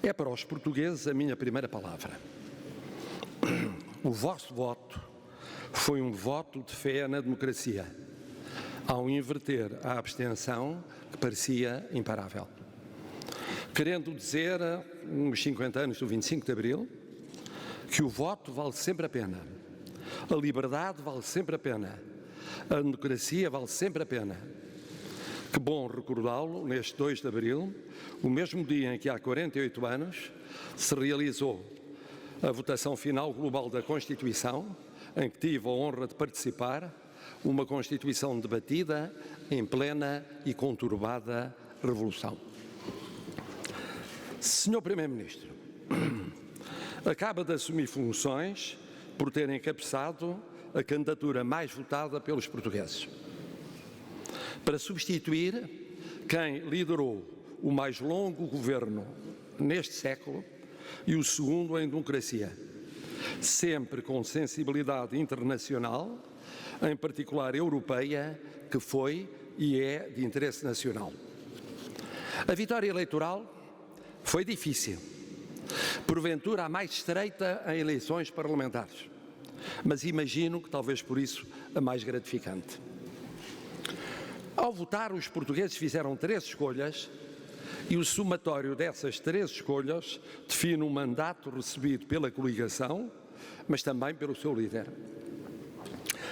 É para os portugueses a minha primeira palavra. O vosso voto foi um voto de fé na democracia, ao inverter a abstenção que parecia imparável. Querendo dizer, nos 50 anos do 25 de Abril, que o voto vale sempre a pena, a liberdade vale sempre a pena, a democracia vale sempre a pena. Que bom recordá-lo neste 2 de Abril, o mesmo dia em que há 48 anos se realizou a votação final global da Constituição, em que tive a honra de participar, uma Constituição debatida em plena e conturbada revolução. Senhor Primeiro-Ministro, acaba de assumir funções por ter encabeçado a candidatura mais votada pelos portugueses, para substituir quem liderou o mais longo governo neste século e o segundo em democracia, sempre com sensibilidade internacional, em particular europeia, que foi e é de interesse nacional. A vitória eleitoral foi difícil, porventura a mais estreita em eleições parlamentares, mas imagino que talvez por isso a mais gratificante. Ao votar, os portugueses fizeram 3 escolhas e o somatório dessas 3 escolhas define o mandato recebido pela coligação, mas também pelo seu líder.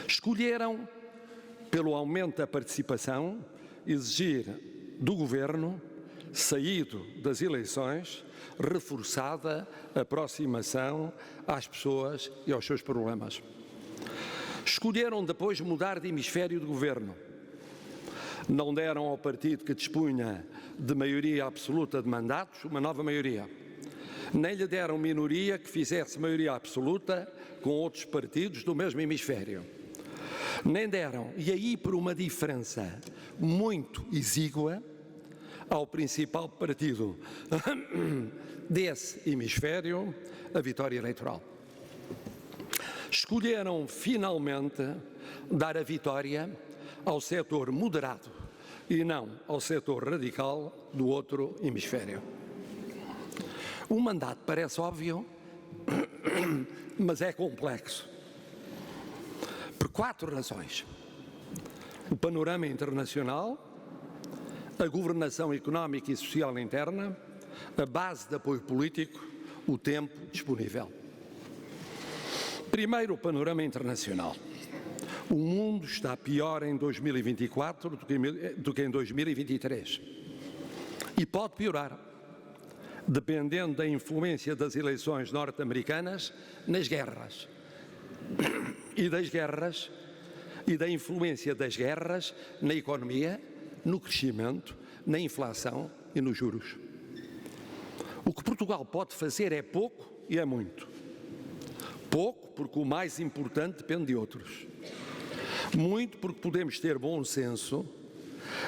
Escolheram, pelo aumento da participação, exigir do Governo, saído das eleições, reforçada aproximação às pessoas e aos seus problemas. Escolheram depois mudar de hemisfério de Governo. Não deram ao partido que dispunha de maioria absoluta de mandatos uma nova maioria. Nem lhe deram minoria que fizesse maioria absoluta com outros partidos do mesmo hemisfério. Nem deram, e aí por uma diferença muito exígua, ao principal partido desse hemisfério, a vitória eleitoral. Escolheram finalmente dar a vitória ao setor moderado e não ao setor radical do outro hemisfério. O mandato parece óbvio, mas é complexo. Por 4 razões. O panorama internacional, a governação económica e social interna, a base de apoio político, o tempo disponível. Primeiro, o panorama internacional. O mundo está pior em 2024 do que em 2023. E pode piorar, dependendo da influência das eleições norte-americanas nas guerras. E da influência das guerras na economia, no crescimento, na inflação e nos juros. O que Portugal pode fazer é pouco e é muito. Pouco porque o mais importante depende de outros. Muito porque podemos ter bom senso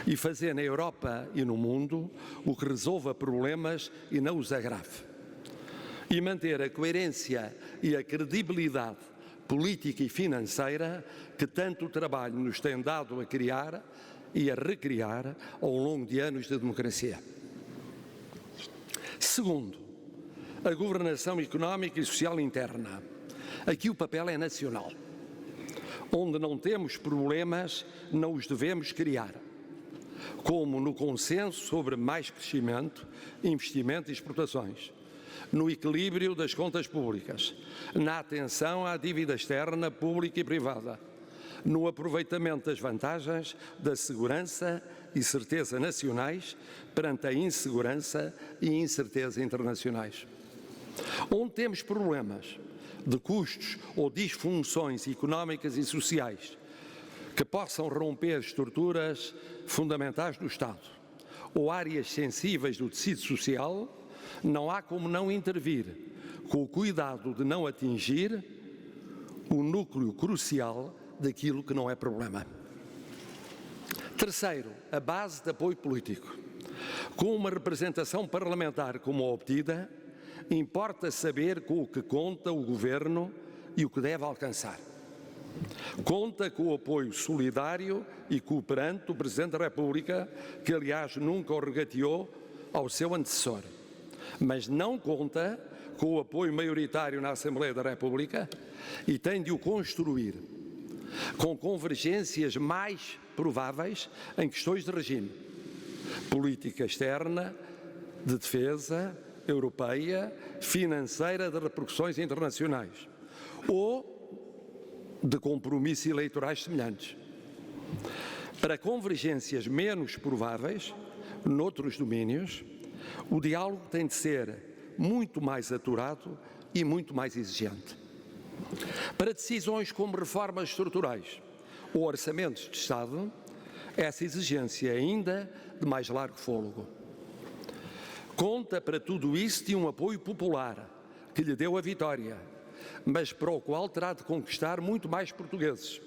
e fazer na Europa e no mundo o que resolva problemas e não os agrave. E manter a coerência e a credibilidade política e financeira que tanto trabalho nos tem dado a criar e a recriar ao longo de anos de democracia. Segundo, a governação económica e social interna. Aqui o papel é nacional. Onde não temos problemas, não os devemos criar. Como no consenso sobre mais crescimento, investimento e exportações, no equilíbrio das contas públicas, na atenção à dívida externa, pública e privada, no aproveitamento das vantagens da segurança e certeza nacionais perante a insegurança e incerteza internacionais. Onde temos problemas de custos ou disfunções económicas e sociais que possam romper estruturas fundamentais do Estado ou áreas sensíveis do tecido social, não há como não intervir, com o cuidado de não atingir o núcleo crucial daquilo que não é problema. Terceiro, a base de apoio político. Com uma representação parlamentar como a obtida, importa saber com o que conta o Governo e o que deve alcançar. Conta com o apoio solidário e cooperante do Presidente da República, que aliás nunca o regateou ao seu antecessor. mas não conta com o apoio maioritário na Assembleia da República e tem de o construir com convergências mais prováveis em questões de regime, política externa, de defesa, europeia, financeira, de repercussões internacionais ou de compromissos eleitorais semelhantes. Para convergências menos prováveis, noutros domínios, o diálogo tem de ser muito mais aturado e muito mais exigente. Para decisões como reformas estruturais ou orçamentos de Estado, essa exigência é ainda de mais largo fôlego. Conta para tudo isso de um apoio popular que lhe deu a vitória, mas para o qual terá de conquistar muito mais portugueses,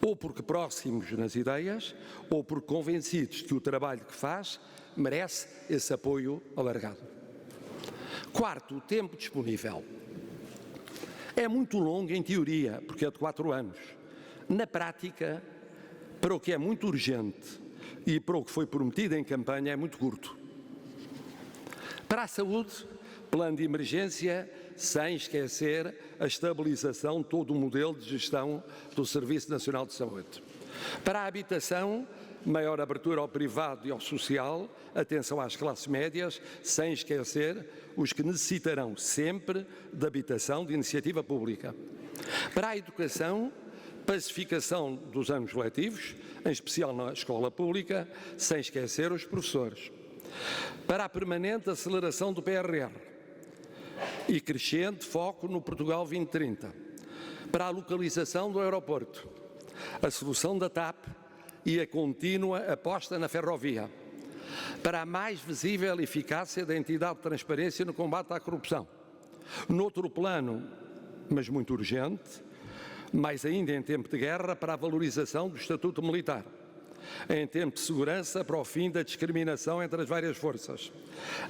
ou porque próximos nas ideias, ou porque convencidos que o trabalho que faz merece esse apoio alargado. Quarto, o tempo disponível. É muito longo em teoria, porque é de 4 anos. Na prática, para o que é muito urgente e para o que foi prometido em campanha, é muito curto. Para a saúde, plano de emergência, sem esquecer a estabilização de todo o modelo de gestão do Serviço Nacional de Saúde. Para a habitação, maior abertura ao privado e ao social, atenção às classes médias, sem esquecer os que necessitarão sempre de habitação de iniciativa pública. Para a educação, pacificação dos anos letivos, em especial na escola pública, sem esquecer os professores. Para a permanente aceleração do PRR e crescente foco no Portugal 2030. Para a localização do aeroporto, a solução da TAP e a contínua aposta na ferrovia. Para a mais visível eficácia da entidade de transparência no combate à corrupção. Noutro plano, mas muito urgente, mais ainda em tempo de guerra, para a valorização do Estatuto Militar. Em tempo de segurança, para o fim da discriminação entre as várias forças.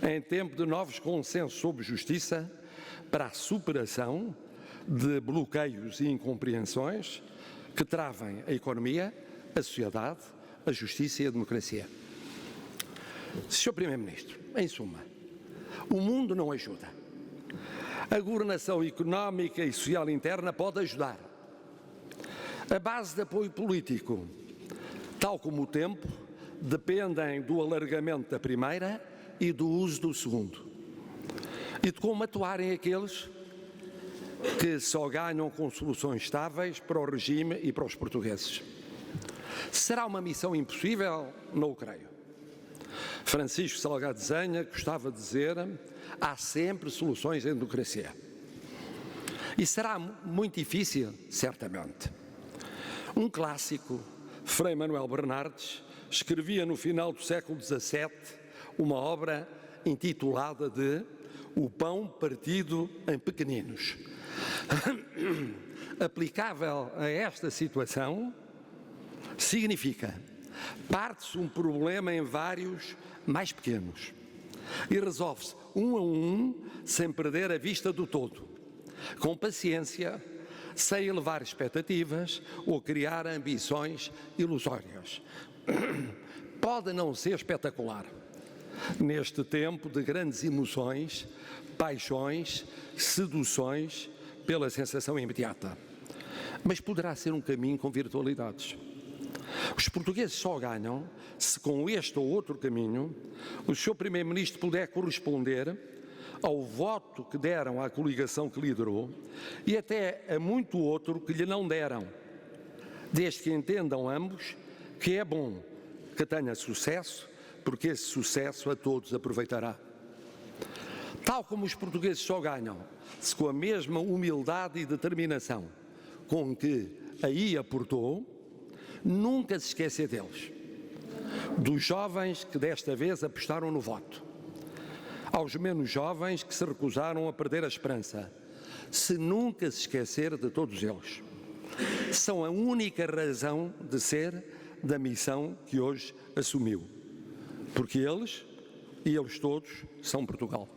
Em tempo de novos consensos sobre justiça, para a superação de bloqueios e incompreensões que travem a economia, a sociedade, a justiça e a democracia. Sr. Primeiro-Ministro, em suma, o mundo não ajuda. A governação económica e social interna pode ajudar. A base de apoio político, tal como o tempo, dependem do alargamento da primeira e do uso do segundo. E de como atuarem aqueles que só ganham com soluções estáveis para o regime e para os portugueses. Será uma missão impossível? Não o creio. Francisco Salgado Zenha gostava de dizer: há sempre soluções em democracia. E será muito difícil? Certamente. Um clássico, Frei Manuel Bernardes, escrevia no final do século XVII uma obra intitulada de O Pão Partido em Pequeninos. Aplicável a esta situação, significa parte-se um problema em vários mais pequenos e resolve-se um a um, sem perder a vista do todo, com paciência, sem elevar expectativas ou criar ambições ilusórias. Pode não ser espetacular neste tempo de grandes emoções, paixões, seduções pela sensação imediata, mas poderá ser um caminho com virtualidades. Os portugueses só ganham se com este ou outro caminho o Sr. Primeiro-Ministro puder corresponder ao voto que deram à coligação que liderou e até a muito outro que lhe não deram, desde que entendam ambos que é bom que tenha sucesso, porque esse sucesso a todos aproveitará. Tal como os portugueses só ganham se com a mesma humildade e determinação com que aí aportou, nunca se esquecer deles, dos jovens que desta vez apostaram no voto, aos menos jovens que se recusaram a perder a esperança, se nunca se esquecer de todos eles. São a única razão de ser da missão que hoje assumiu, porque eles, e eles todos, são Portugal.